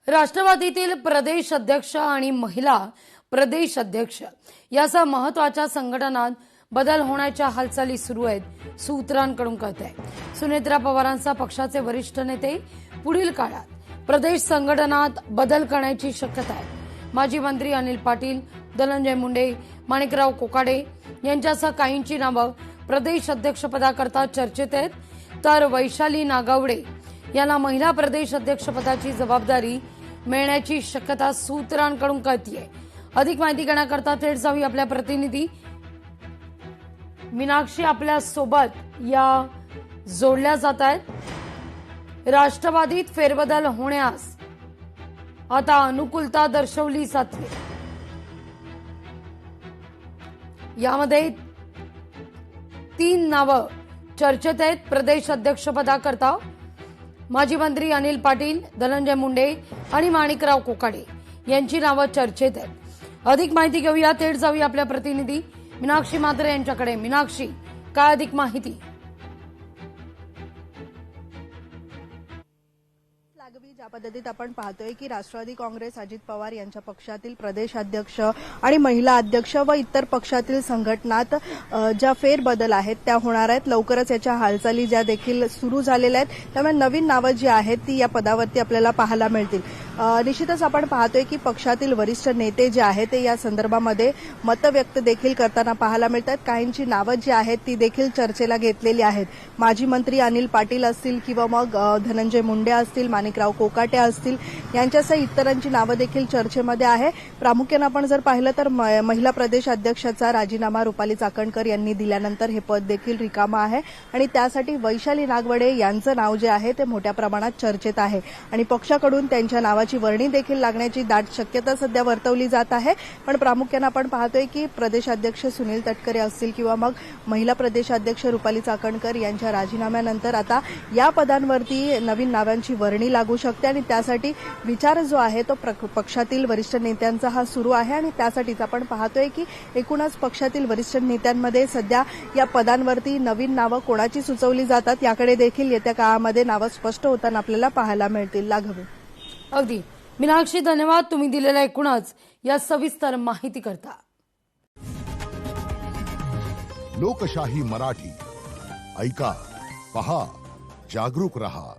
राष्ट्रवादीतील प्रदेश अध्यक्ष आणि महिला प्रदेश अध्यक्ष यासह महत्त्वाच्या संघटनात बदल होण्याच्या हालचाली सुरू आहेत, सूत्रांकडून कळतंय। सुनेत्रा पवारांचा पक्षाचे वरिष्ठ नेते पुढील काळात प्रदेश संघटनात बदल करण्याची शक्यता आहे। माजी मंत्री अनिल पाटील, धनंजय मुंडे, माणिकराव कोकाटे यांच्यासह काहींची नावं प्रदेश अध्यक्षपदाकरता चर्चेत आहेत, तर वैशाली नागावडे यांना महिला प्रदेश अध्यक्षपदाची जबाबदारी मिळण्याची शक्यता सूत्रांकडून कळतीये। अधिक माहिती घेण्याकरता थेट जाऊया आपल्या प्रतिनिधी मीनाक्षी आपल्या सोबत या जोडल्या जात आहेत। राष्ट्रवादीत फेरबदल होण्यास आता अनुकूलता दर्शवली जाते। यामध्ये 3 नावं चर्चेत आहेत प्रदेश अध्यक्षपदाकरता। माजी मंत्री अनिल पाटील, धनंजय मुंडे आणि माणिकराव कोकाटे यांची नावं चर्चेत आहेत। अधिक माहिती घेऊया, थेट जाऊया आपल्या प्रतिनिधी मीनाक्षी म्हात्रे यांच्याकडे। मीनाक्षी, काय अधिक माहिती? ज्या पद्धतीत आपण पाहतोय की राष्ट्रवादी काँग्रेस अजित पवार यांच्या पक्षातील प्रदेशाध्यक्ष आणि महिला अध्यक्ष व इतर पक्षातील संघटनात ज्या फेरबदल आहेत त्या होणार आहेत। लवकरच याच्या हालचाली ज्या देखील सुरू झालेल्या आहेत, त्यामुळे नवीन नावं जी आहेत ती या पदावरती आपल्याला पाहायला मिळतील। निश्चितच आपण पाहतोय की पक्षातील वरिष्ठ नेते जे आहेत ते या संदर्भामध्ये मत व्यक्त देखील करताना पाहायला मिळतात। काहींची नावं जी आहेत ती देखील चर्चेला घेतलेली आहेत। माजी मंत्री अनिल पाटील असतील किंवा मग धनंजय मुंडे असतील, माणिकराव कोकाटे असतील, यांच्यासह इतरांची नावं देखील चर्चेमध्ये आहे। प्रामुख्याने आपण जर पाहिलं तर महिला प्रदेश अध्यक्षाचा राजीनामा रुपाली चाकणकर यांनी दिल्यानंतर हे पद देखील रिकामं आहे आणि त्यासाठी वैशाली नागवडे यांचं नाव जे आहे ते मोठ्या प्रमाणात चर्चेत आहे आणि पक्षाकडून त्यांच्या नावाची वर्णी देखील लागण्याची दाट शक्यता सध्या वर्तवली जात आहे। पण प्रामुख्याने आपण पाहतोय की प्रदेशाध्यक्ष सुनील तटकरे असतील किंवा मग महिला प्रदेशाध्यक्ष रुपाली चाकणकर यांच्या राजीनाम्यानंतर आता या पदांवरती नवीन नावांची वर्णी लागू शकते आणि त्यासाठी विचार जो आहे तो पक्षातील वरिष्ठ नेत्यांचा हा सुरू आहे आणि त्यासाठीच आपण पाहतोय की एकूणच पक्षातील वरिष्ठ नेत्यांमध्ये सध्या या पदांवरती नवीन नावं कोणाची सुचवली जातात याकडे देखील येत्या काळामध्ये नावं स्पष्ट होताना आपल्याला पाहायला मिळतील। लागवे अगदी मीनाक्षी, धन्यवाद तुम्ही दिलेल्या एकूणच या सविस्तर माहिती करता। लोकशाही मराठी ऐका, पहा, जागरूक रहा।